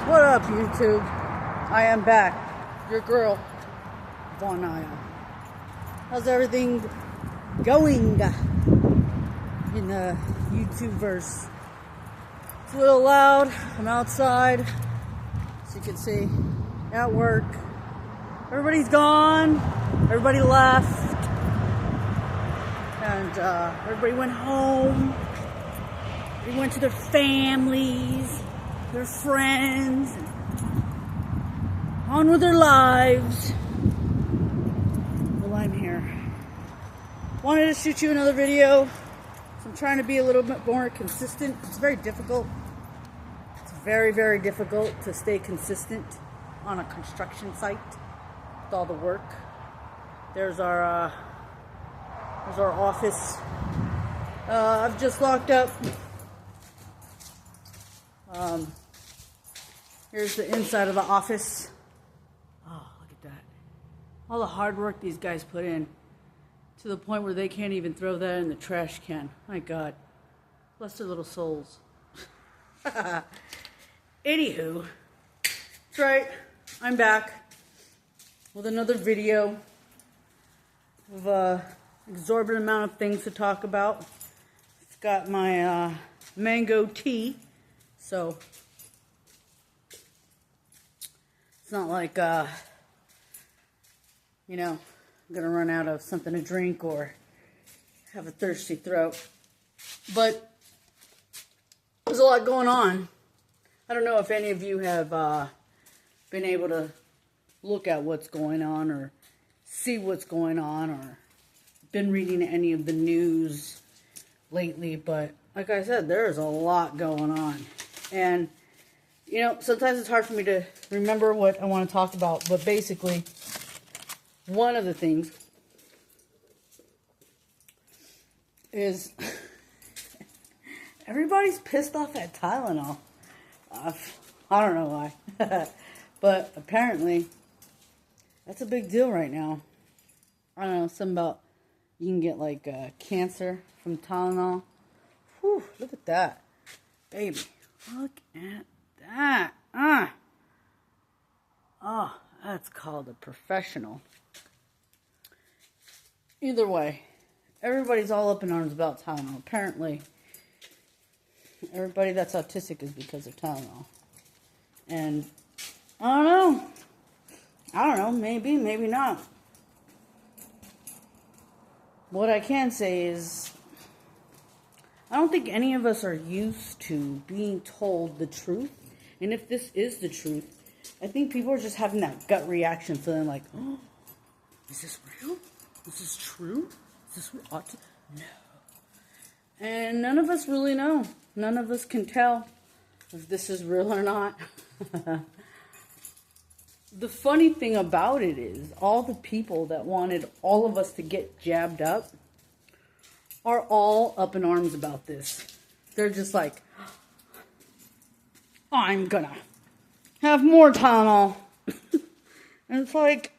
What up, YouTube? I am back. Your girl, Vonaya. How's everything going in the YouTube-verse? It's a little loud. I'm outside, as you can see, at work. Everybody's gone. Everybody left. And everybody went home. They went to their families, their friends, on with their lives. Well, I'm here. Wanted to shoot you another video. So I'm trying to be a little bit more consistent. It's very difficult. It's very, very difficult to stay consistent on a construction site with all the work. There's our office. I've just locked up. Here's the inside of the office. Oh, look at that. All the hard work these guys put in, to the point where they can't even throw that in the trash can. My God. Bless their little souls. Anywho, that's right. I'm back with another video of exorbitant amount of things to talk about. It's got my mango tea. So, it's not like, I'm going to run out of something to drink or have a thirsty throat. But, there's a lot going on. I don't know if any of you have been able to look at what's going on or see what's going on or been reading any of the news lately, but like I said, there's a lot going on. And, sometimes it's hard for me to remember what I want to talk about. But basically, one of the things is everybody's pissed off at Tylenol. I don't know why. But apparently, that's a big deal right now. I don't know, something about you can get like cancer from Tylenol. Whew, look at that. Baby. Look at that. Oh, that's called a professional. Either way, everybody's all up in arms about Tylenol. Apparently, everybody that's autistic is because of Tylenol. And, I don't know. Maybe, maybe not. What I can say is, I don't think any of us are used to being told the truth. And if this is the truth, I think people are just having that gut reaction, feeling like, oh, is this real? Is this true? Is this what ought to? No. And none of us really know. None of us can tell if this is real or not. The funny thing about it is, all the people that wanted all of us to get jabbed up are all up in arms about this. They're just like, I'm gonna have more Tylenol. And it's like,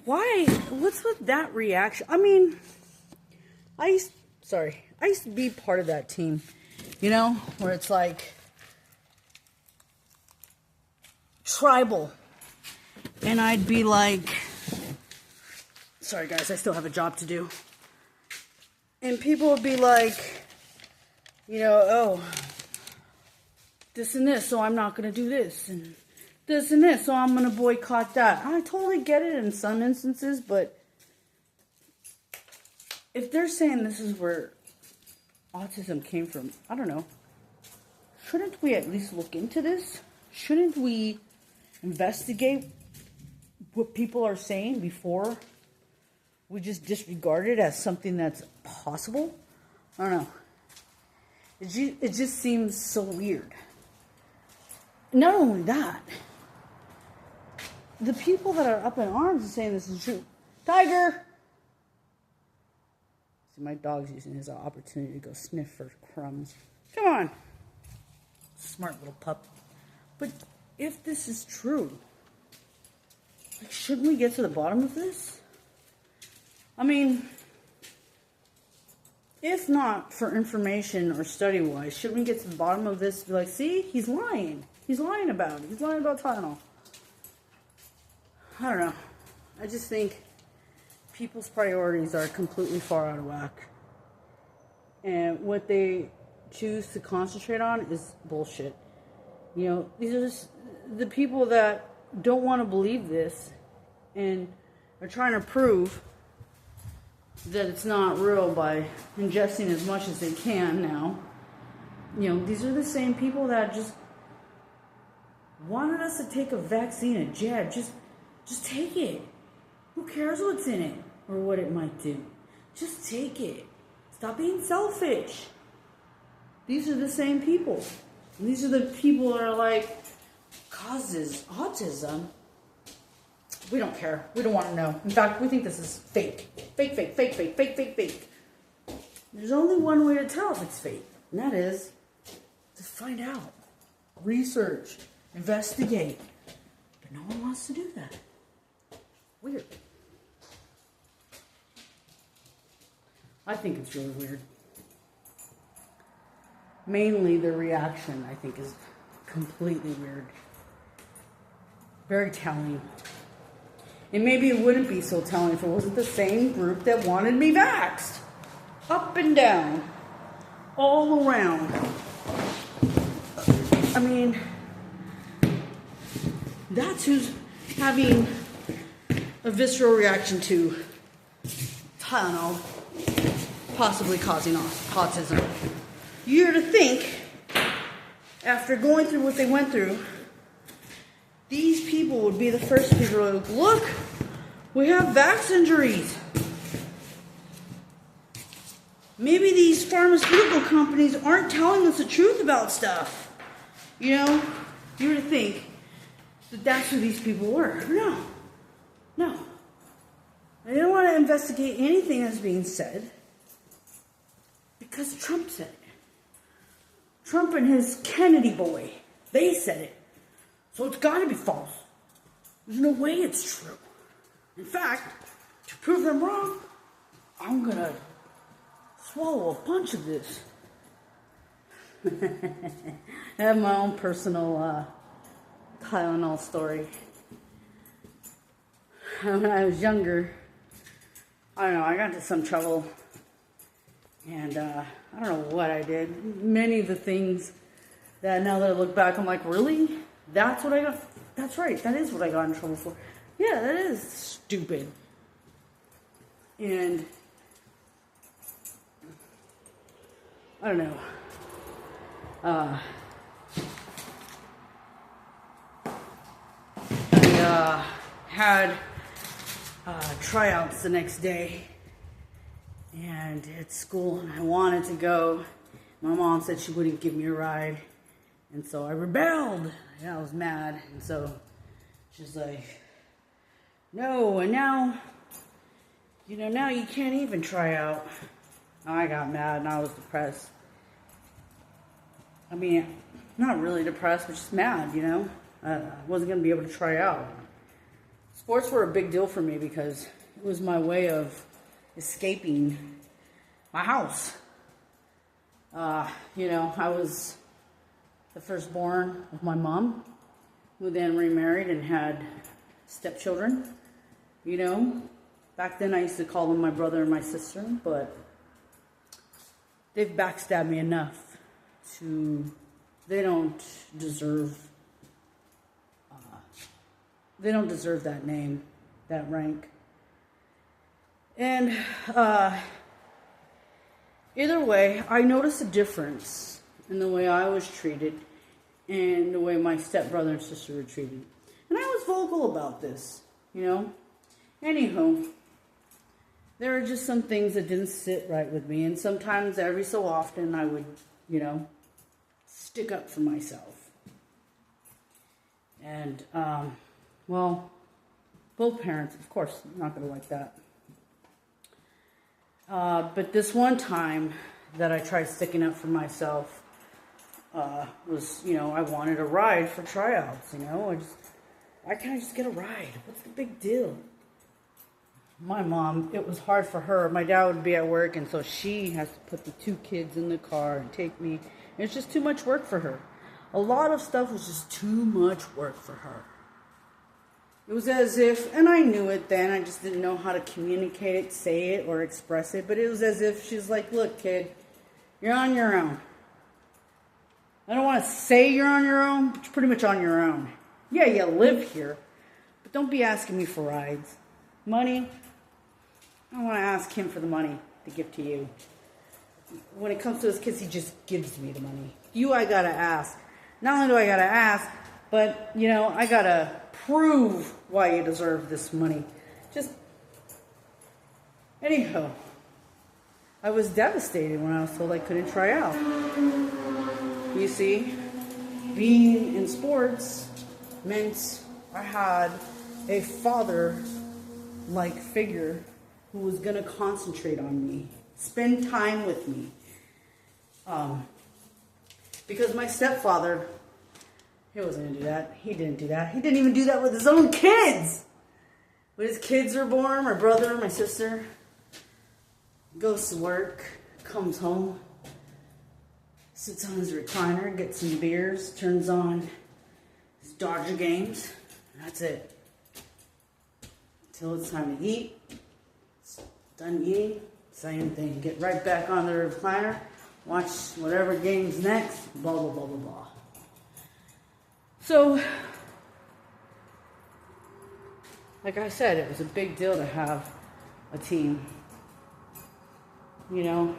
why? What's with that reaction? I mean, I used to be part of that team, where it's like tribal. And I'd be like, sorry guys, I still have a job to do. And people would be like, oh, this and this, so I'm not going to do this. And this and this, so I'm going to boycott that. I totally get it in some instances, but if they're saying this is where autism came from, I don't know. Shouldn't we at least look into this? Shouldn't we investigate what people are saying before we just disregard it as something that's possible? I don't know. It just seems so weird. Not only that, the people that are up in arms and saying this is true. Tiger! See, my dog's using his opportunity to go sniff for crumbs. Come on. Smart little pup. But if this is true, like, shouldn't we get to the bottom of this? I mean, If not for information or study-wise, shouldn't we get to the bottom of this? Be like, see, he's lying. He's lying about it. He's lying about Tylenol. I don't know. I just think people's priorities are completely far out of whack. And what they choose to concentrate on is bullshit. You know, these are just the people that don't want to believe this and are trying to prove that it's not real by ingesting as much as they can now. You know, these are the same people that just wanted us to take a vaccine, a jab. Just take it. Who cares what's in it or what it might do? Just take it. Stop being selfish. These are the same people. And these are the people that are like, causes autism. We don't care. We don't want to know. In fact, we think this is fake. Fake, fake, fake, fake, fake, fake, fake. There's only one way to tell if it's fake. And that is to find out. Research. Investigate. But no one wants to do that. Weird. I think it's really weird. Mainly the reaction, I think, is completely weird. Very telling. And maybe it wouldn't be so telling if it wasn't the same group that wanted me vaxxed. Up and down. All around. I mean, that's who's having a visceral reaction to Tylenol possibly causing autism. You're to think, after going through what they went through, these people would be the first people to look, look, we have vax injuries. Maybe these pharmaceutical companies aren't telling us the truth about stuff. You know, you would think that that's who these people were. No. I didn't want to investigate anything that's being said because Trump said it. Trump and his Kennedy boy, they said it. So it's got to be false. There's no way it's true. In fact, to prove them wrong, I'm going to swallow a bunch of this. I have my own personal Tylenol story. When I was younger, I don't know, I got into some trouble. And I don't know what I did. Many of the things that now that I look back, I'm like, really? That's what I got? That's right. That is what I got in trouble for. Yeah, that is stupid. And I don't know. I had tryouts the next day. And at school, and I wanted to go. My mom said she wouldn't give me a ride. And so I rebelled. Yeah, I was mad. And so she's like, no, and now, now you can't even try out. I got mad and I was depressed. I mean, not really depressed, but just mad, I wasn't going to be able to try out. Sports were a big deal for me because it was my way of escaping my house. I was the firstborn of my mom, who then remarried and had stepchildren. Back then I used to call them my brother and my sister, but they've backstabbed me enough they don't deserve that name, that rank. And either way, I noticed a difference in the way I was treated and the way my stepbrother and sister were treated. And I was vocal about this, Anywho, there are just some things that didn't sit right with me. And sometimes, every so often, I would, stick up for myself. And, both parents, of course, not going to like that. But this one time that I tried sticking up for myself was, I wanted a ride for tryouts, why can't I just get a ride? What's the big deal? my mom, it was hard for her. My dad would be at work, and so she has to put the 2 kids in the car and take me. It's just too much work for her. A lot of stuff was just too much work for her. It was as if, and I knew it then, I just didn't know how to communicate it, say it, or express it, but it was as if she's like, look, kid, you're on your own. I don't want to say you're on your own, but you're pretty much on your own. Yeah, you live here, but don't be asking me for rides. Money, I don't want to ask him for the money to give to you. When it comes to his kids, he just gives me the money. You, I gotta ask. Not only do I gotta ask, but, you know, I gotta prove why you deserve this money. Just, anyhow, I was devastated when I was told I couldn't try out. You see, being in sports meant I had a father-like figure who was going to concentrate on me, spend time with me. Because my stepfather, he wasn't going to do that. He didn't do that. He didn't even do that with his own kids. When his kids are born, my brother, my sister, goes to work, comes home, sits on his recliner, gets some beers, turns on his Dodger games, and that's it. Until it's time to eat. It's done eating, same thing. Get right back on the recliner, watch whatever game's next, blah, blah, blah, blah, blah. So, like I said, it was a big deal to have a team. You know?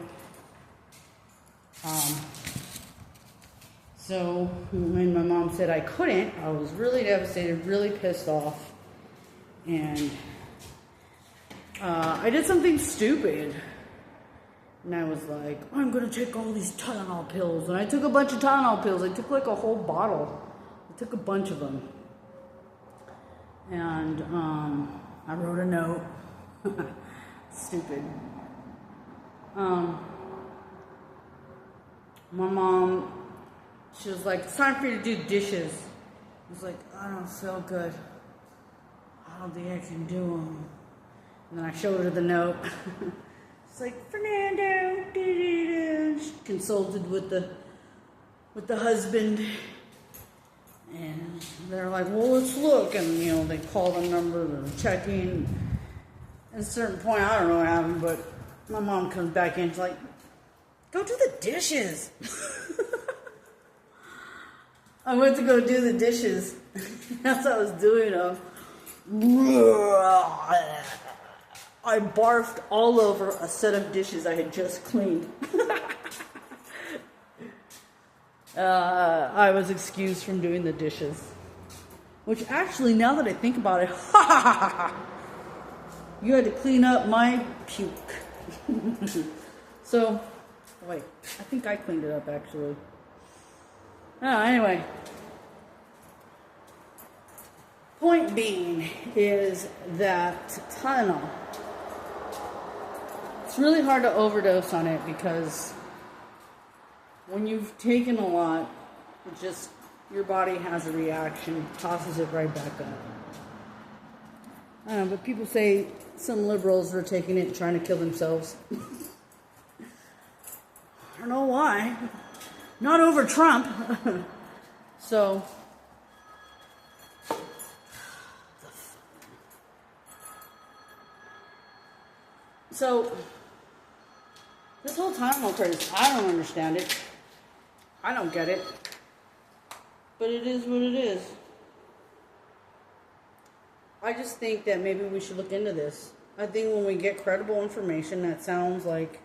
So when my mom said I couldn't, I was really devastated, really pissed off. And I did something stupid. And I was like, I'm going to take all these Tylenol pills. And I took a bunch of Tylenol pills. I took like a whole bottle. I took a bunch of them. And I wrote a note. Stupid. My mom, she was like, it's time for you to do dishes. I was like, I don't feel good. I don't think I can do them. And then I showed her the note. It's like, Fernando, she consulted with the husband. And they're like, well, let's look. And, you know, they call the number, they're checking. At a certain point, I don't know what happened, but my mom comes back in, she's like, go do the dishes. I went to go do the dishes. As I was doing them, I barfed all over a set of dishes I had just cleaned. I was excused from doing the dishes. Which actually, now that I think about it, you had to clean up my puke. So, wait, I think I cleaned it up actually. Anyway. Point being is that Tylenol, it's really hard to overdose on it because when you've taken a lot, it just, your body has a reaction, tosses it right back up. I don't know, but people say some liberals are taking it and trying to kill themselves. I don't know why. Not over Trump. So, this whole Tylenol craze, I don't understand it. I don't get it. But it is what it is. I just think that maybe we should look into this. I think when we get credible information that sounds like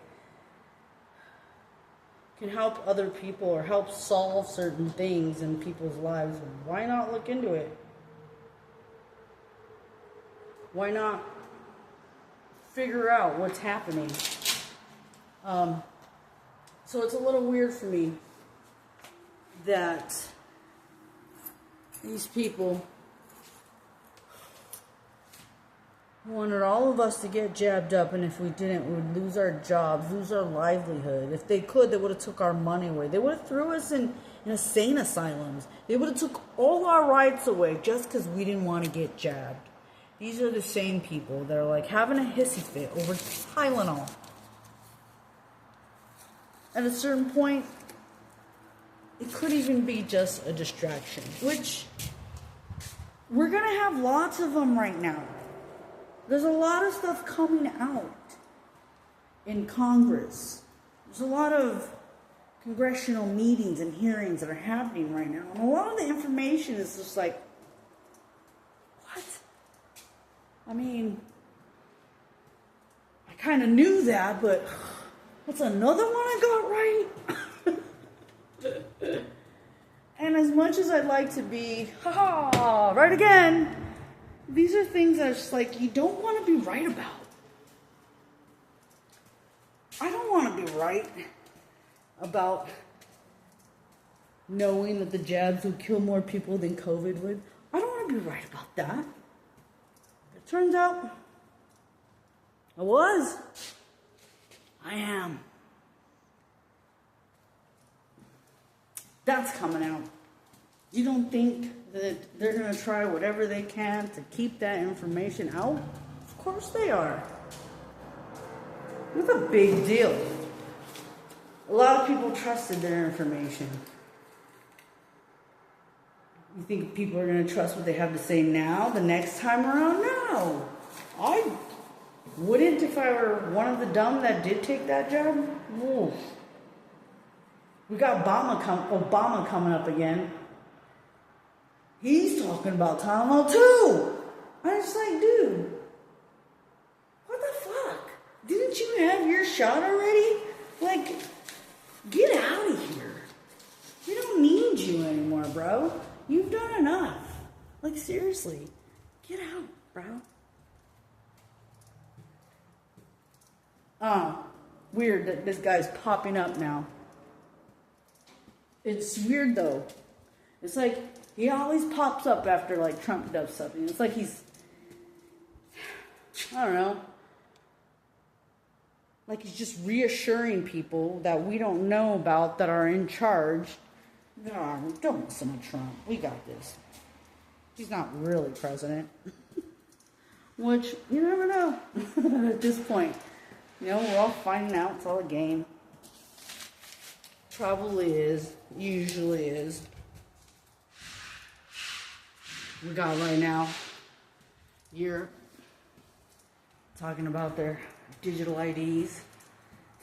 can help other people or help solve certain things in people's lives, why not look into it? Why not figure out what's happening? So it's a little weird for me that these people wanted all of us to get jabbed up, and if we didn't, we would lose our jobs, lose our livelihood. If they could, they would have took our money away. They would have threw us in insane asylums. They would have took all our rights away just because we didn't want to get jabbed. These are the same people that are like having a hissy fit over Tylenol. At a certain point, it could even be just a distraction, which we're going to have lots of them right now. There's a lot of stuff coming out in Congress. There's a lot of congressional meetings and hearings that are happening right now. And a lot of the information is just like, what? I mean, I kind of knew that, but what's another one I got right? And as much as I'd like to be, haha, right again, these are things that are just like, you don't want to be right about. I don't want to be right about knowing that the jabs would kill more people than COVID would. I don't want to be right about that. It turns out I was. I am. That's coming out. You don't think that they're going to try whatever they can to keep that information out? Of course they are. It's a big deal. A lot of people trusted their information. You think people are going to trust what they have to say now, the next time around? No. I wouldn't if I were one of the dumb that did take that job. Oof. We got Obama coming up again. He's talking about Tylenol too. I was like, dude, what the fuck? Didn't you have your shot already? Like, get out of here. We don't need you anymore, bro. You've done enough. Like, seriously, get out, bro. Weird that this guy's popping up now. It's weird though. It's like he always pops up after like Trump does something. It's like he's, I don't know, like he's just reassuring people that we don't know about that are in charge. Oh, don't listen to Trump. We got this. He's not really president. Which, you never know at this point. You know, we're all finding out. It's all a game. Probably is. Usually is. We got right now Europe talking about their digital IDs.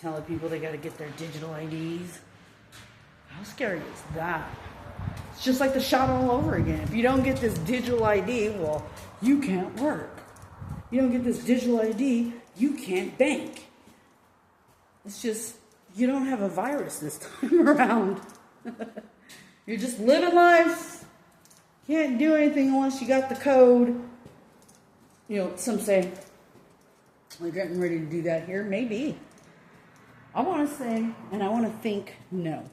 Telling people they got to get their digital IDs. How scary is that? It's just like the shot all over again. If you don't get this digital ID, well, you can't work. You don't get this digital ID, you can't bank. It's just, you don't have a virus this time around. You're just living life. Can't do anything unless you got the code. You know, some say, we're getting ready to do that here. Maybe. I want to say, and I want to think, no.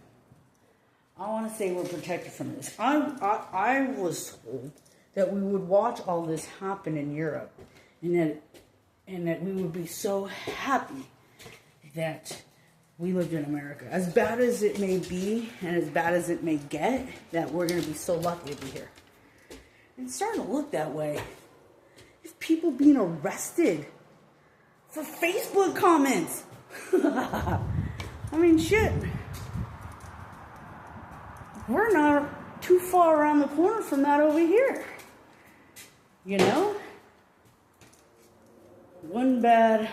I want to say we're protected from this. I was told that we would watch all this happen in Europe, and that we would be so happy that we lived in America. As bad as it may be, and as bad as it may get, that we're going to be so lucky to be here. And it's starting to look that way. There's people being arrested for Facebook comments. I mean, shit. We're not too far around the corner from that over here. You know? One bad,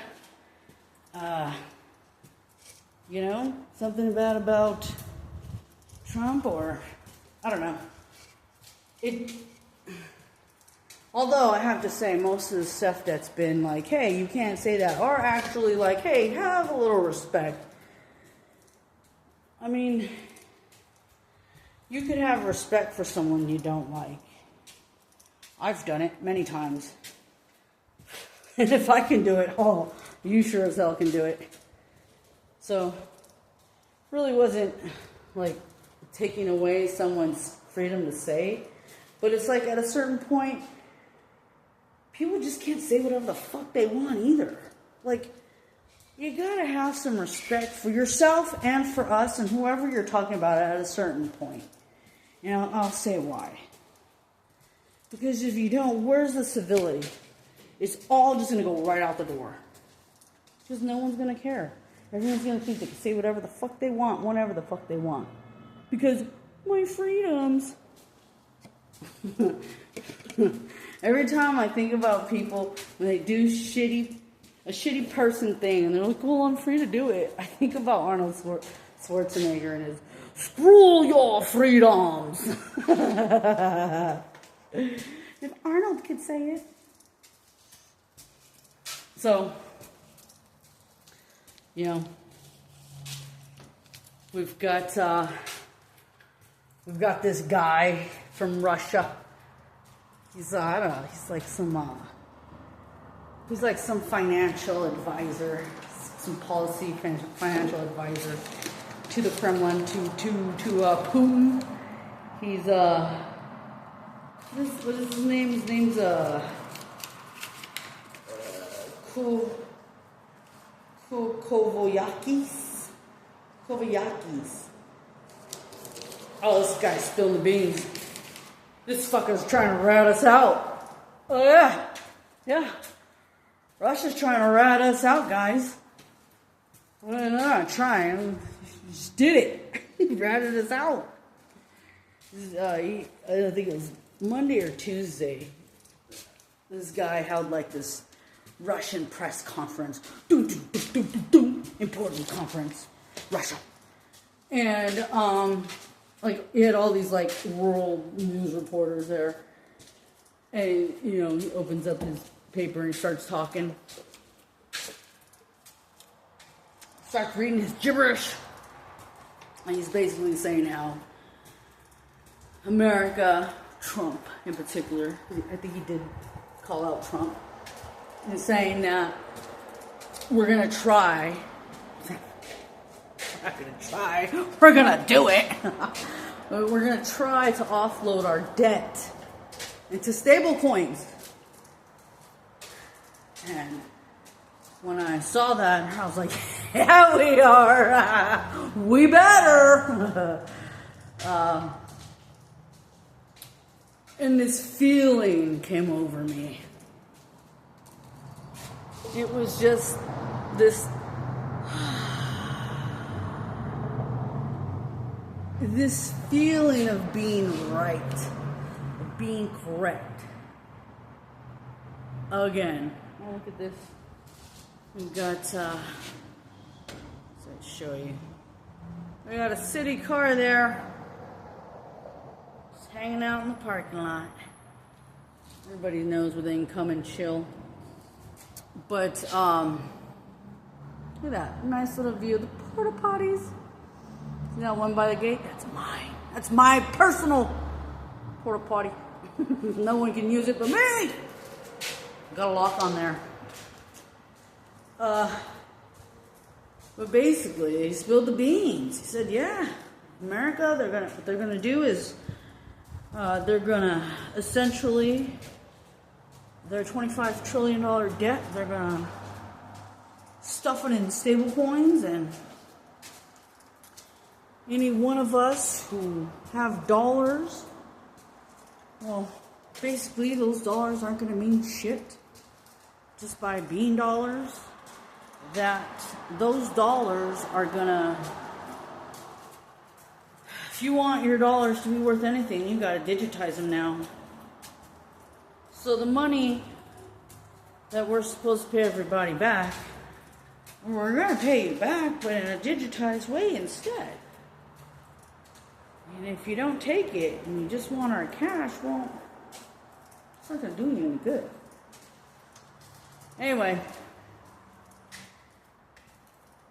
you know, something bad about Trump, or, I don't know. Although I have to say, most of the stuff that's been like, hey, you can't say that, are actually like, hey, have a little respect. I mean, you could have respect for someone you don't like. I've done it many times. And if I can do it, oh, you sure as hell can do it. So, really wasn't like taking away someone's freedom to say. But it's like at a certain point, people just can't say whatever the fuck they want either. Like, you gotta have some respect for yourself and for us and whoever you're talking about at a certain point. You know, I'll say why. Because if you don't, where's the civility? it's all just going to go right out the door. Because no one's going to care. Everyone's going to think they can say whatever the fuck they want, whenever the fuck they want. Because my freedoms. Every time I think about people when they do a shitty person thing, and they're like, well, I'm free to do it. I think about Arnold Schwarzenegger and his, screw your freedoms. If Arnold could say it. So, you know, we've got this guy from Russia. He's I don't know. He's like some financial advisor, some policy financial advisor to the Kremlin, to Putin. He's what is his name? His name's Kovoyakis. Oh, this guy's spilling the beans. This fucker's trying to rat us out. Oh, yeah. Yeah. Russia's trying to rat us out, guys. Well, they're not trying. He just did it. He ratted us out. I think it was Monday or Tuesday. This guy held like this Russian press conference. Important conference. Russia. And, like, he had all these, like, world news reporters there. And, you know, he opens up his paper and starts talking. Starts reading his gibberish. And he's basically saying how America, Trump in particular, I think he did call out Trump, and saying that we're going to try. We're not going to try. We're going to do it. We're going to try to offload our debt into stable coins. And when I saw that, I was like, yeah, we are. We better. And this feeling came over me. It was just this feeling of being right, of being correct. Again, oh, look at this. We've got, let's show you. We got a city car there, just hanging out in the parking lot. Everybody knows where they can come and chill. But, look at that, nice little view of the porta potties. See that one by the gate? That's mine. That's my personal porta potty. No one can use it but me. Got a lock on there. But basically, he spilled the beans. He said, "Yeah, America. What they're gonna do is, they're gonna essentially their $25 trillion debt. They're gonna stuff it in stable coins, and any one of us who have dollars, well, basically those dollars aren't gonna mean shit just by being dollars. That those dollars are gonna, if you want your dollars to be worth anything, you gotta digitize them now. So the money that we're supposed to pay everybody back, we're gonna pay you back, but in a digitized way instead. And if you don't take it and you just want our cash, well, it's not gonna do you any good. Anyway,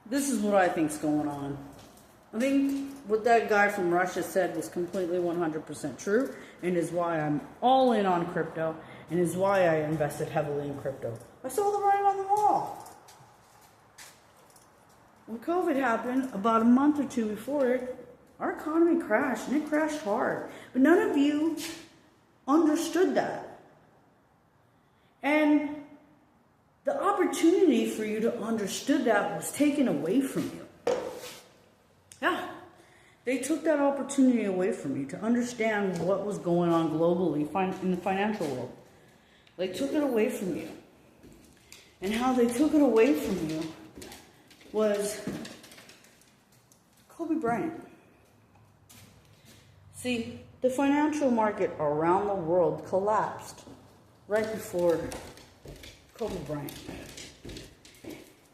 this is what I think's going on. I think what that guy from Russia said was completely 100% true, and is why I'm all in on crypto, and is why I invested heavily in crypto. I saw the writing on the wall. When COVID happened, about a month or two before it, our economy crashed, and it crashed hard. But none of you understood that. And the opportunity for you to understood that was taken away from you. Yeah. They took that opportunity away from you to understand what was going on globally in the financial world. They took it away from you. and how they took it away from you was Kobe Bryant. See, the financial market around the world collapsed right before Kobe Bryant.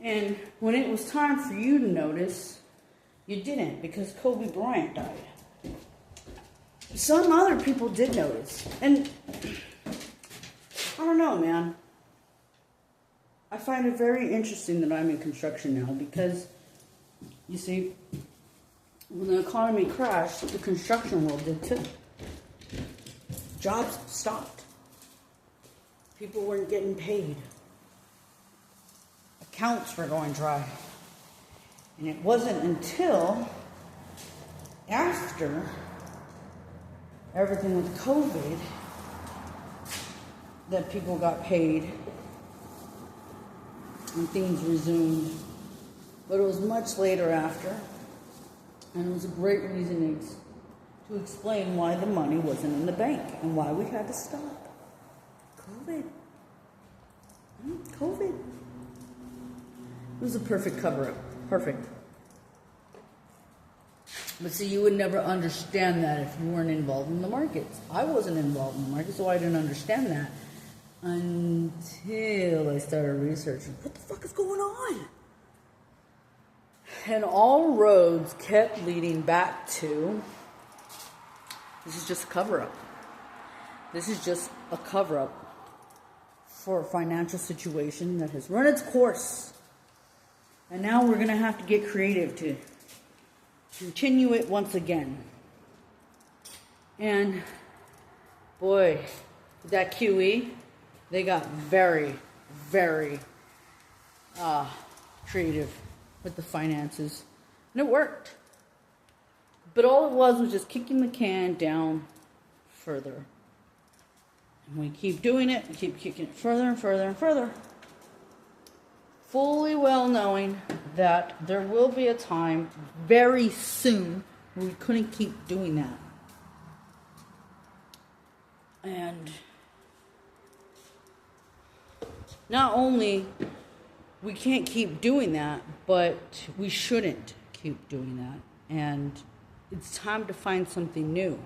And when it was time for you to notice, you didn't, because Kobe Bryant died. Some other people did notice. And I don't know, man. I find it very interesting that I'm in construction now because, you see, when the economy crashed, the construction world did too. Jobs stopped. People weren't getting paid. Accounts were going dry. And it wasn't until after everything with COVID that people got paid and things resumed. But it was much later after. And it was a great reason to explain why the money wasn't in the bank and why we had to stop. COVID. COVID. It was a perfect cover-up. Perfect. But see, you would never understand that if you weren't involved in the markets. I wasn't involved in the markets, so I didn't understand that until I started researching. What the fuck is going on? And all roads kept leading back to, this is just a cover-up. This is just a cover-up for a financial situation that has run its course. And now we're going to have to get creative to continue it once again. And boy, that QE, they got very, very creative with the finances. And it worked. But all it was just kicking the can down further. And we keep doing it, we keep kicking it further and further and further. Fully well knowing that there will be a time very soon where we couldn't keep doing that. And not only we can't keep doing that, but we shouldn't keep doing that. And it's time to find something new.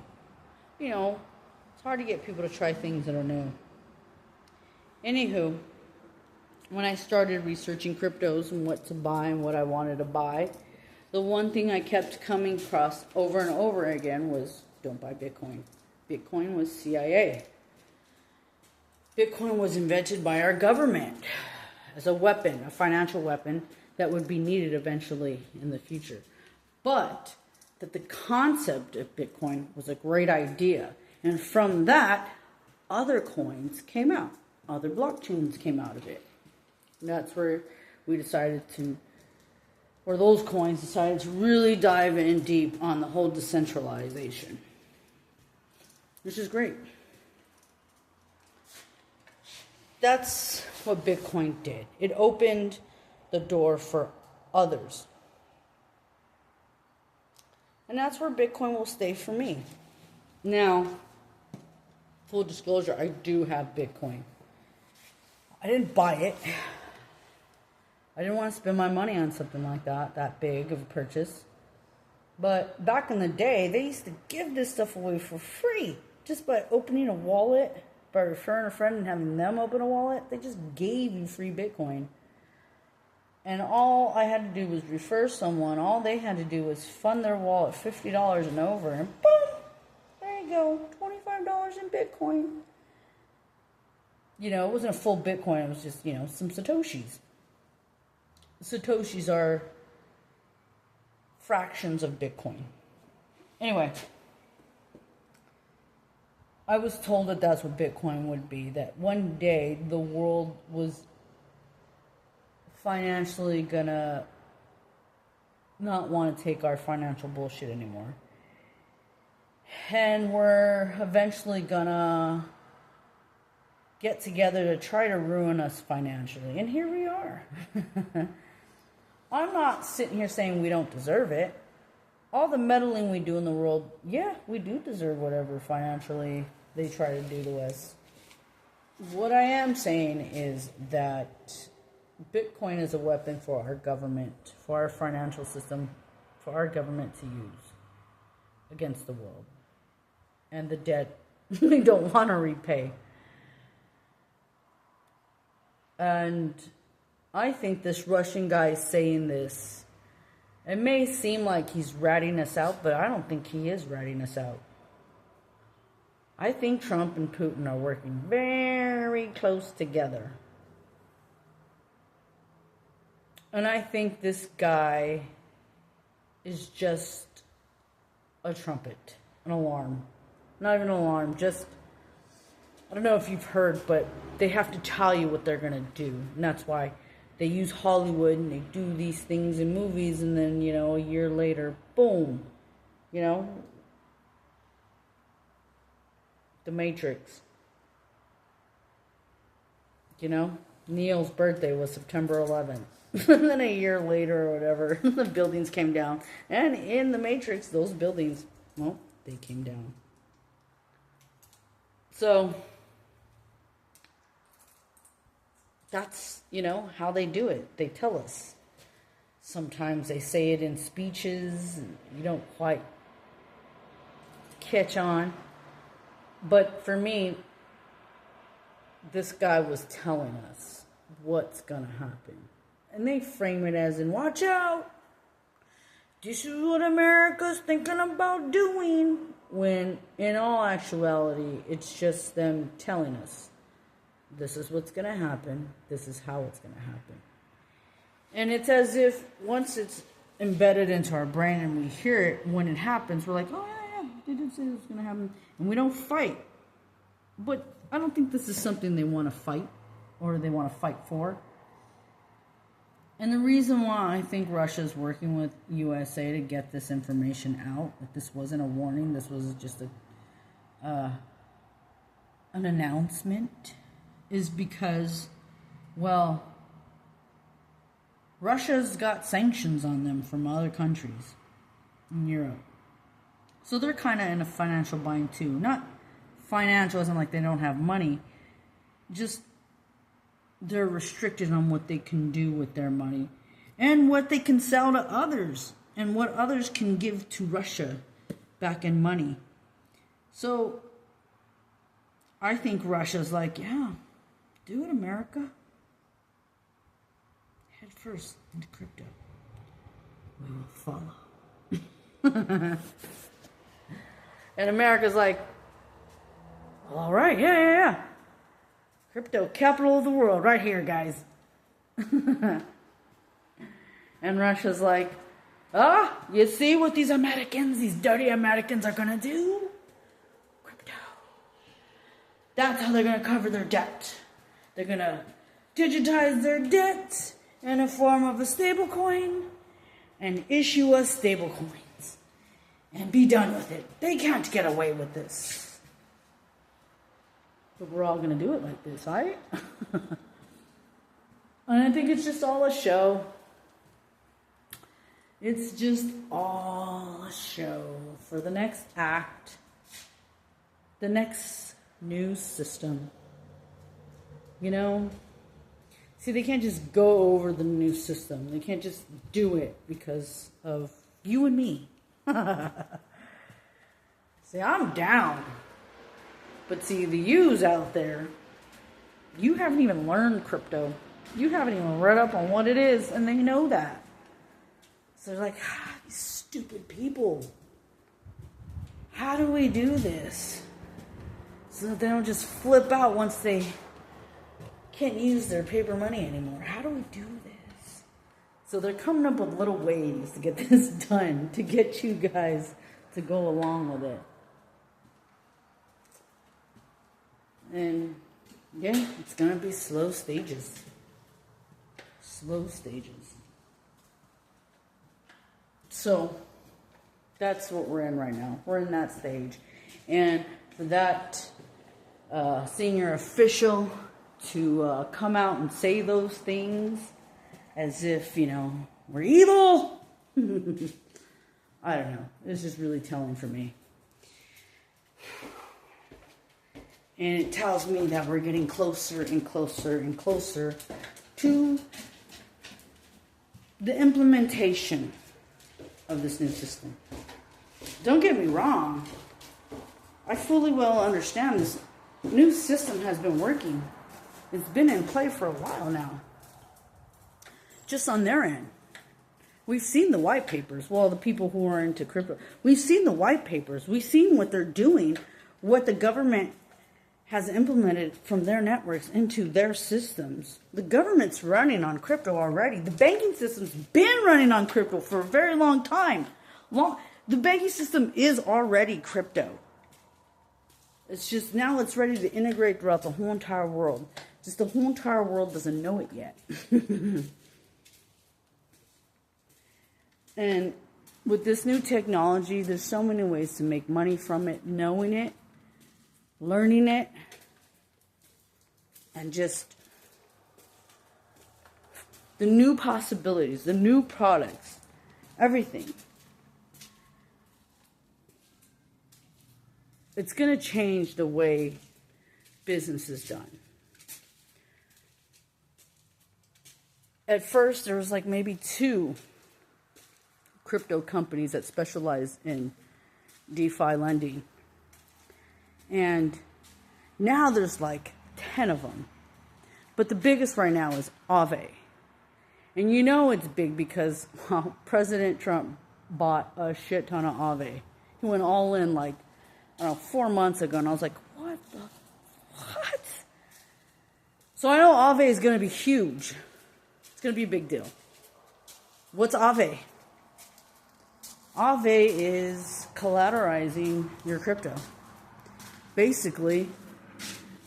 You know, it's hard to get people to try things that are new. Anywho, when I started researching cryptos and what to buy and what I wanted to buy, the one thing I kept coming across over and over again was, don't buy Bitcoin. Bitcoin was CIA. Bitcoin was invented by our government as a weapon, a financial weapon that would be needed eventually in the future. But that the concept of Bitcoin was a great idea. And from that, other coins came out. Other blockchains came out of it. And that's where we decided to, or those coins decided to really dive in deep on the whole decentralization. Which is great. That's what Bitcoin did. It opened the door for others. And that's where Bitcoin will stay for me. Now, full disclosure, I do have Bitcoin. I didn't buy it. I didn't want to spend my money on something like that big of a purchase. But back in the day, they used to give this stuff away for free. Just by opening a wallet, by referring a friend and having them open a wallet, they just gave you free Bitcoin. And all I had to do was refer someone. All they had to do was fund their wallet $50 and over. And boom! There you go. $25 in Bitcoin. You know, it wasn't a full Bitcoin. It was just, you know, some Satoshis. Satoshis are fractions of Bitcoin. Anyway, I was told that that's what Bitcoin would be. That one day the world was financially gonna not want to take our financial bullshit anymore. And we're eventually gonna get together to try to ruin us financially. And here we are. I'm not sitting here saying we don't deserve it. All the meddling we do in the world, yeah, we do deserve whatever financially they try to do to us. What I am saying is that Bitcoin is a weapon for our government, for our financial system, for our government to use against the world. And the debt we don't want to repay. And I think this Russian guy is saying this. It may seem like he's ratting us out, but I don't think he is ratting us out. I think Trump and Putin are working very close together. And I think this guy is just a trumpet, an alarm. Not even an alarm, just, I don't know if you've heard, but they have to tell you what they're going to do. And that's why they use Hollywood and they do these things in movies, and then, you know, a year later, boom, you know, The Matrix. You know, Neil's birthday was September 11th. And then a year later or whatever, the buildings came down. And in The Matrix, those buildings, well, they came down. So, that's, you know, how they do it. They tell us. Sometimes they say it in speeches, and you don't quite catch on. But for me, this guy was telling us what's going to happen. And they frame it as in, watch out, this is what America's thinking about doing. When in all actuality, it's just them telling us, this is what's going to happen, this is how it's going to happen. And it's as if once it's embedded into our brain and we hear it, when it happens, we're like, oh yeah, they did say this was going to happen. And we don't fight. But I don't think this is something they want to fight or they want to fight for. And the reason why I think Russia's working with USA to get this information out, that this wasn't a warning, this was just an announcement, is because, well, Russia's got sanctions on them from other countries in Europe. So they're kind of in a financial bind too. Not financial as in like they don't have money, just they're restricted on what they can do with their money and what they can sell to others and what others can give to Russia back in money. So I think Russia's like, yeah, do it, America. Head first into crypto. We will follow. And America's like, all right, yeah. Crypto capital of the world right here, guys. And Russia's like, you see what these Americans, these dirty Americans are going to do? Crypto. That's how they're going to cover their debt. They're going to digitize their debt in a form of a stable coin and issue us stable coins and be done with it. They can't get away with this. But we're all going to do it like this, right? And I think it's just all a show. It's just all a show for the next act, the next news system. You know? See, they can't just go over the new system. They can't just do it because of you and me. See, I'm down. But see, the yous out there, you haven't even learned crypto. You haven't even read up on what it is, and they know that. So they're like, these stupid people. How do we do this? So that they don't just flip out once they can't use their paper money anymore. How do we do this? So they're coming up with little ways to get this done, to get you guys to go along with it. And yeah, it's going to be slow stages. Slow stages. So that's what we're in right now. We're in that stage. And for that senior official to come out and say those things as if, you know, we're evil. I don't know. It's just really telling for me. And it tells me that we're getting closer and closer and closer to the implementation of this new system. Don't get me wrong. I fully well understand this new system has been working. It's been in play for a while now. Just on their end. We've seen the white papers. Well, the people who are into crypto. We've seen the white papers. We've seen what they're doing. What the government has implemented from their networks into their systems. The government's running on crypto already. The banking system's been running on crypto for a very long time. The banking system is already crypto. It's just now it's ready to integrate throughout the whole entire world. Just the whole entire world doesn't know it yet. And with this new technology, there's so many ways to make money from it, knowing it, learning it, and just the new possibilities, the new products, everything. It's going to change the way business is done. At first, there was like maybe 2 crypto companies that specialize in DeFi lending. And now there's like 10 of them. But the biggest right now is Aave. And you know it's big because, well, President Trump bought a shit ton of Aave. He went all in like, I don't know, 4 months ago. And I was like, what? So I know Aave is going to be huge. It's going to be a big deal. What's Aave? Aave is collateralizing your crypto. Basically,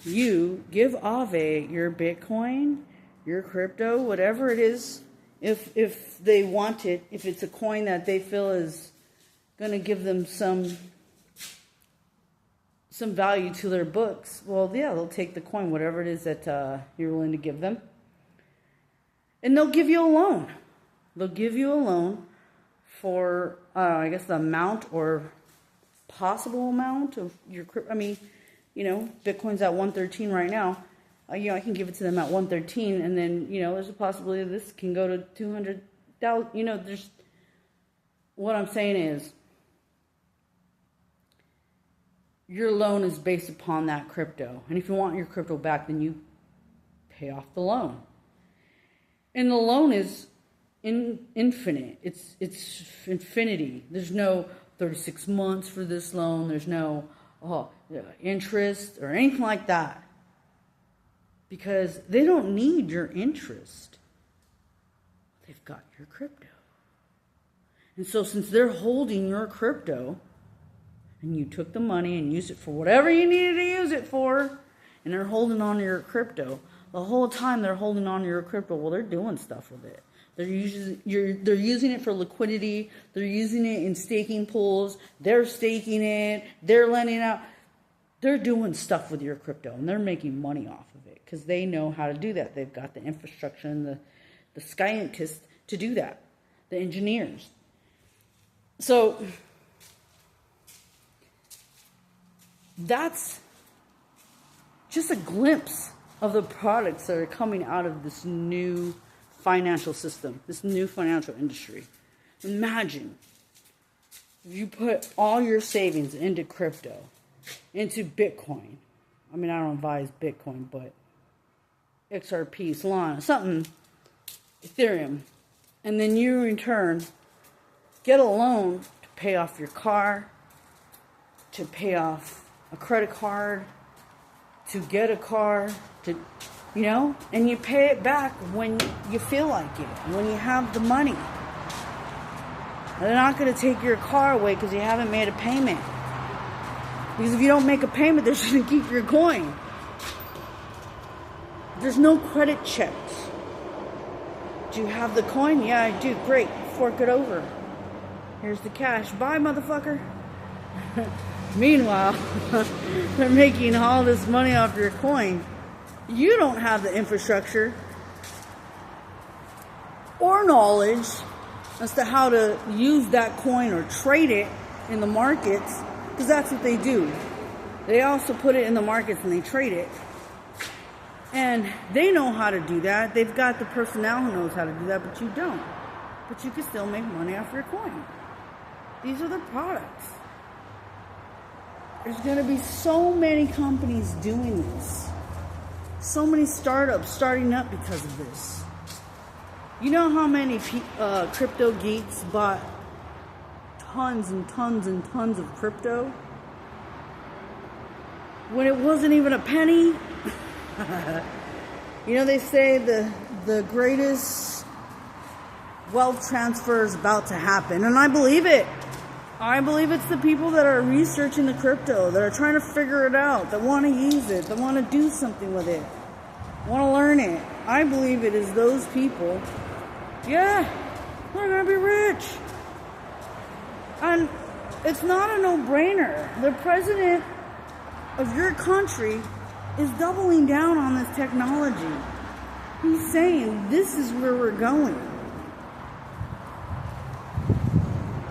you give Aave your Bitcoin, your crypto, whatever it is, if they want it, if it's a coin that they feel is going to give them some value to their books, well, yeah, they'll take the coin, whatever it is that you're willing to give them, and they'll give you a loan. They'll give you a loan for, I guess, the amount or possible amount of your crypto. I mean, you know, Bitcoin's at 113 right now. You know, I can give it to them at 113, and then, you know, there's a possibility this can go to 200,000. You know, there's, what I'm saying is, your loan is based upon that crypto. And if you want your crypto back, then you pay off the loan. And the loan is infinite. It's infinity. There's no 36 months for this loan. There's no interest or anything like that. Because they don't need your interest. They've got your crypto. And so since they're holding your crypto, and you took the money and used it for whatever you needed to use it for, and they're holding on to your crypto, the whole time they're holding on to your crypto, well, they're doing stuff with it. They're using it for liquidity. They're using it in staking pools. They're staking it. They're lending out. They're doing stuff with your crypto, and they're making money off of it because they know how to do that. They've got the infrastructure and the scientists to do that, the engineers. So that's just a glimpse of the products that are coming out of this new financial system, this new financial industry. Imagine if you put all your savings into crypto, into Bitcoin. I mean, I don't advise Bitcoin, but XRP, Solana, something, Ethereum. And then you in turn get a loan to pay off your car, to pay off a credit card, to get a car, to, you know, and you pay it back when you feel like it, when you have the money. They're not going to take your car away because you haven't made a payment. Because if you don't make a payment, they're going to keep your coin. There's no credit checks. Do you have the coin? Yeah, I do. Great. Fork it over. Here's the cash. Bye, motherfucker. Meanwhile, they're making all this money off your coin. You don't have the infrastructure or knowledge as to how to use that coin or trade it in the markets, because that's what they do. They also put it in the markets and they trade it. And they know how to do that. They've got the personnel who knows how to do that, but you don't. but you can still make money off your coin. These are the products. There's going to be so many companies doing this. So many startups starting up because of this. You know how many crypto geeks bought tons and tons and tons of crypto when it wasn't even a penny? You know, they say the greatest wealth transfer is about to happen, and I believe it. I believe it's the people that are researching the crypto, that are trying to figure it out, that want to use it, that want to do something with it, want to learn it. I believe it is those people. Yeah, they're going to be rich. And it's not a no-brainer. The president of your country is doubling down on this technology. He's saying this is where we're going.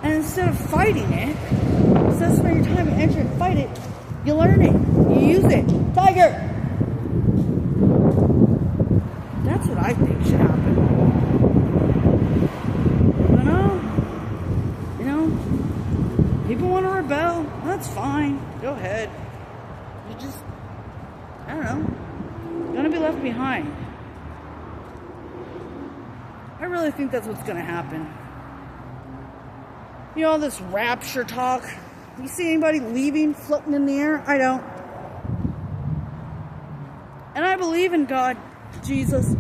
And instead of fighting it, instead of spending your time and energy and fight it, you learn it. You use it. Tiger! That's what I think should happen. You know, people want to rebel. That's fine. Go ahead. You just, I don't know, gonna be left behind. I really think that's what's gonna happen. You know, all this rapture talk. You see anybody leaving, floating in the air? I don't. And I believe in God, Jesus,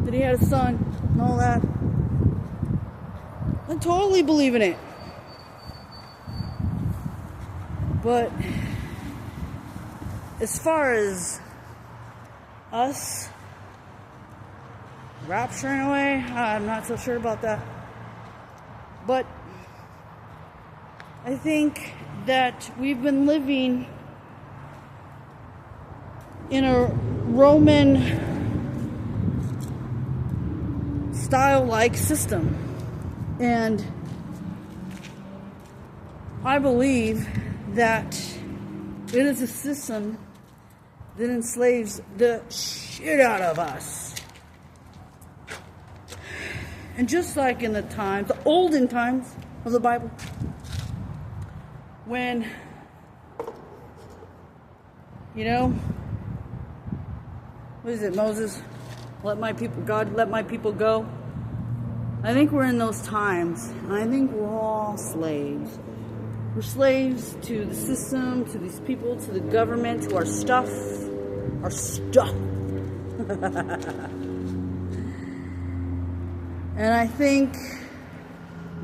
that He had a son, and all that. I totally believe in it. But as far as us rapturing away, I'm not so sure about that. But I think that we've been living in a Roman style-like system. And I believe that it is a system that enslaves the shit out of us. And just like in the olden times of the Bible, when, you know, what is it, Moses? God, let my people go. I think we're in those times, and I think we're all slaves. We're slaves to the system, to these people, to the government, to our stuff. Our stuff. And I think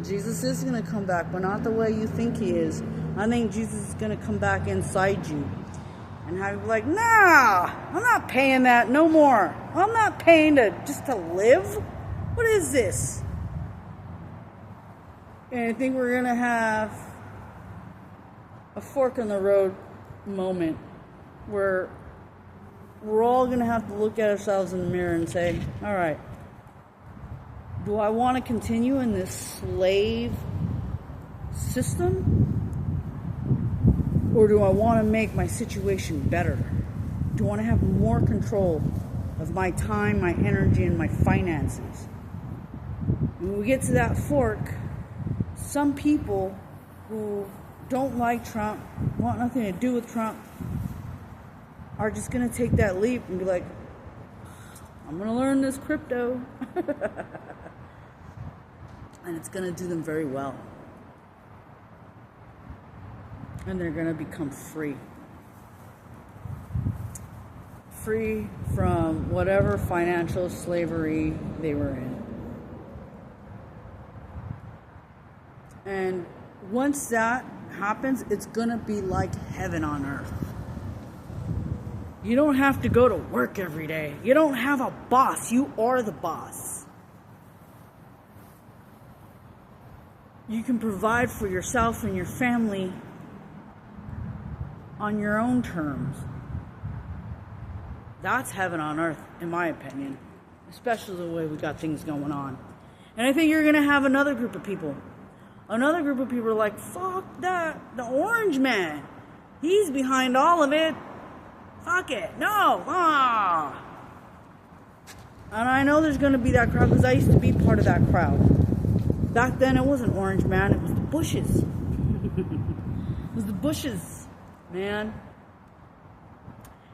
Jesus is going to come back, but not the way you think He is. I think Jesus is going to come back inside you and have you be like, nah, I'm not paying that no more. I'm not paying just to live. What is this? And I think we're going to have a fork in the road moment where we're all going to have to look at ourselves in the mirror and say, all right, do I want to continue in this slave system? Or do I want to make my situation better? Do I want to have more control of my time, my energy, and my finances? When we get to that fork, some people who don't like Trump, want nothing to do with Trump, are just going to take that leap and be like, I'm going to learn this crypto. And it's going to do them very well. And they're going to become free. Free from whatever financial slavery they were in. And once that happens, it's going to be like heaven on earth. You don't have to go to work every day. You don't have a boss. You are the boss. You can provide for yourself and your family on your own terms. That's heaven on earth, in my opinion. Especially the way we got things going on. And I think you're going to have another group of people. Another group of people are like, fuck that. The orange man. He's behind all of it. Fuck it. No. And I know there's going to be that crowd because I used to be part of that crowd. Back then it wasn't orange, man. It was the bushes. It was the bushes, man.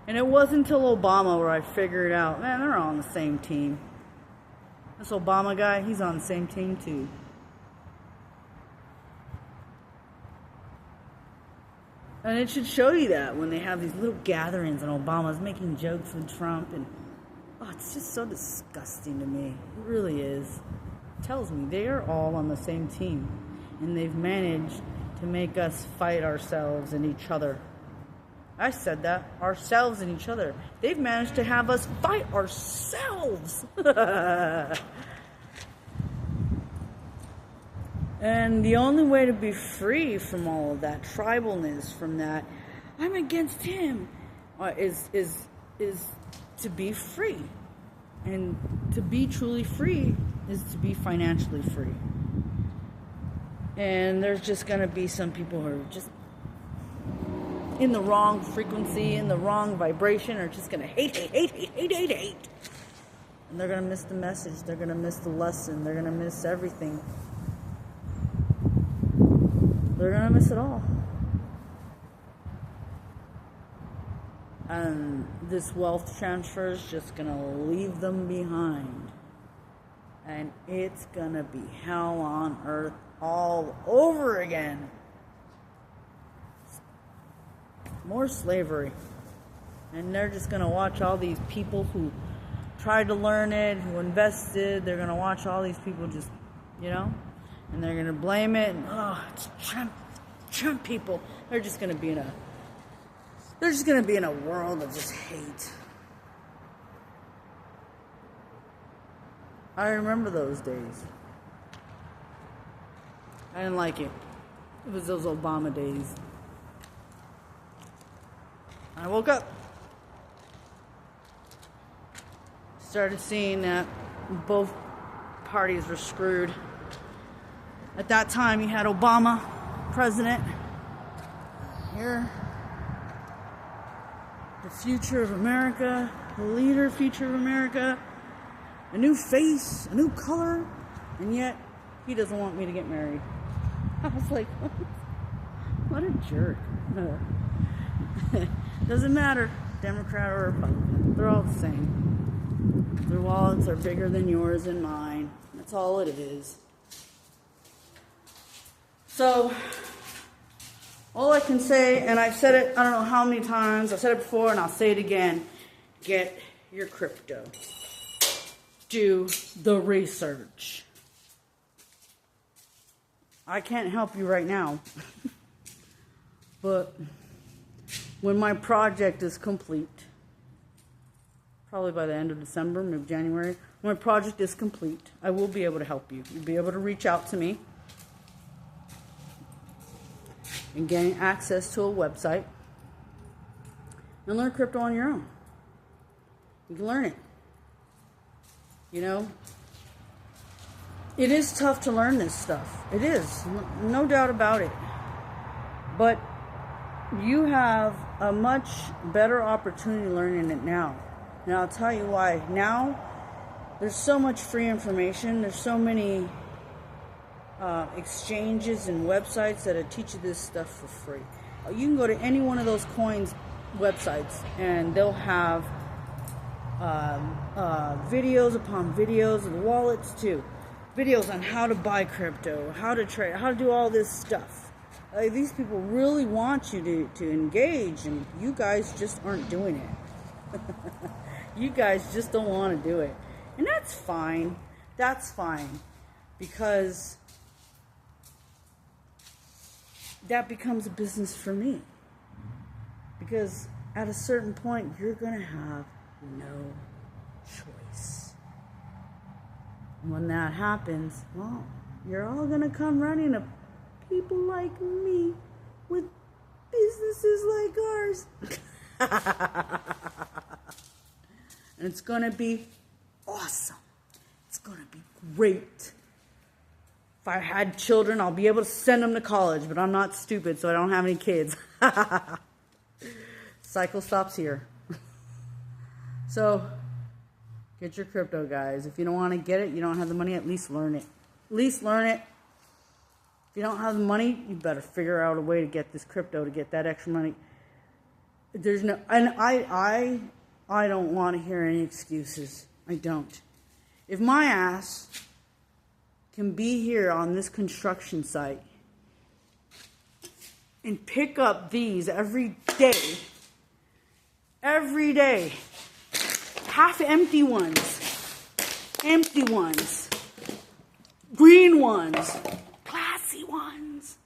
And it wasn't until Obama where I figured out, man, they're all on the same team. This Obama guy, he's on the same team too. And it should show you that when they have these little gatherings and Obama's making jokes with Trump. And oh, it's just so disgusting to me. It really is. It tells me they are all on the same team. And they've managed to make us fight ourselves and each other. I said that. Ourselves and each other. They've managed to have us fight ourselves. And the only way to be free from all of that tribalness, from that, I'm against him, is to be free. And to be truly free is to be financially free. And there's just going to be some people who are just in the wrong frequency, in the wrong vibration, are just going to hate. And they're going to miss the message. They're going to miss the lesson. They're going to miss everything. They're going to miss it all. And this wealth transfer is just going to leave them behind. And it's going to be hell on earth all over again. More slavery. And they're just going to watch all these people who tried to learn it, who invested. They're going to watch all these people just, and they're going to blame it. And, oh, it's Trump people. They're just going to be in a world of just hate. I remember those days. I didn't like it. It was those Obama days. I woke up. Started seeing that both parties were screwed. At that time, you had Obama, president. Here, the future of America, the leader, future of America, a new face, a new color, and yet he doesn't want me to get married. I was like, what a jerk. Doesn't matter, Democrat or Republican, they're all the same. Their wallets are bigger than yours and mine. That's all it is. So, all I can say, and I've said it I don't know how many times, I've said it before and I'll say it again, get your crypto. Do the research. I can't help you right now, but when my project is complete, probably by the end of December, maybe January, when my project is complete, I will be able to help you. You'll be able to reach out to me and gain access to a website and learn crypto on your own. You can learn it. It is tough to learn this stuff. It is, no doubt about it. But you have a much better opportunity learning it now. And I'll tell you why. Now, there's so much free information. There's so many exchanges and websites that'll teach you this stuff for free. You can go to any one of those coins websites and they'll have videos upon videos, and wallets too. Videos on how to buy crypto, how to trade, how to do all this stuff. These people really want you to engage, and you guys just aren't doing it. You guys just don't want to do it. And that's fine. That's fine. Because that becomes a business for me. Because at a certain point, you're going to have no choice. And when that happens, well, you're all going to come running to people like me with businesses like ours. And it's going to be awesome. It's going to be great. If I had children, I'll be able to send them to college, but I'm not stupid, so I don't have any kids. Cycle stops here. So, get your crypto, guys. If you don't want to get it, you don't have the money, at least learn it. At least learn it. If you don't have the money, you better figure out a way to get this crypto, to get that extra money. There's no, and I don't want to hear any excuses. I don't. If my ass can be here on this construction site and pick up these every day, half empty ones, green ones, classy ones.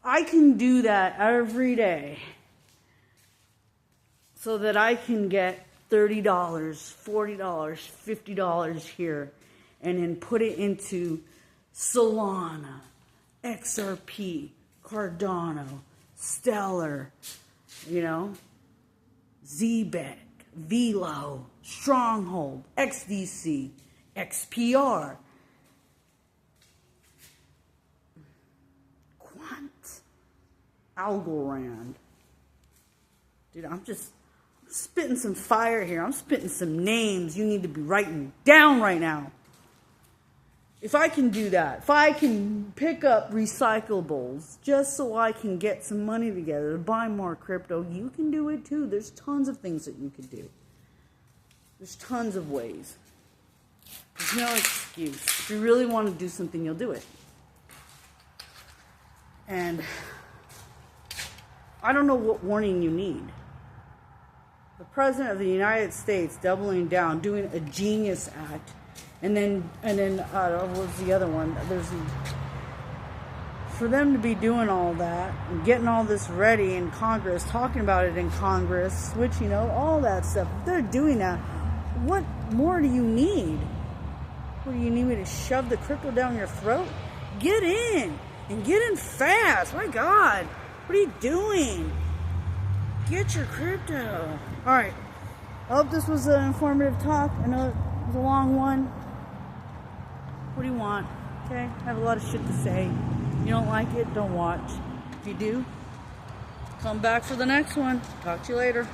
I can do that every day so that I can get $30, $40, $50 here and then put it into Solana, XRP, Cardano, Stellar, ZBEC, Velo, Stronghold, XDC, XPR, Quant, Algorand. Dude, I'm spitting some fire here. I'm spitting some names you need to be writing down right now. If I can do that, if I can pick up recyclables just so I can get some money together to buy more crypto, you can do it too. There's tons of things that you can do. There's tons of ways. There's no excuse. If you really want to do something, you'll do it. And I don't know what warning you need. The President of the United States doubling down, doing a genius act. And then what's the other one? For them to be doing all that and getting all this ready in Congress, talking about it in Congress, switching all that stuff. If they're doing that, what more do you need? What do you need me to shove the crypto down your throat? Get in and get in fast. My God, what are you doing? Get your crypto. All right. I hope this was an informative talk. I know it was a long one. What do you want? Okay, I have a lot of shit to say. You don't like it, don't watch. If you do, come back for the next one. Talk to you later.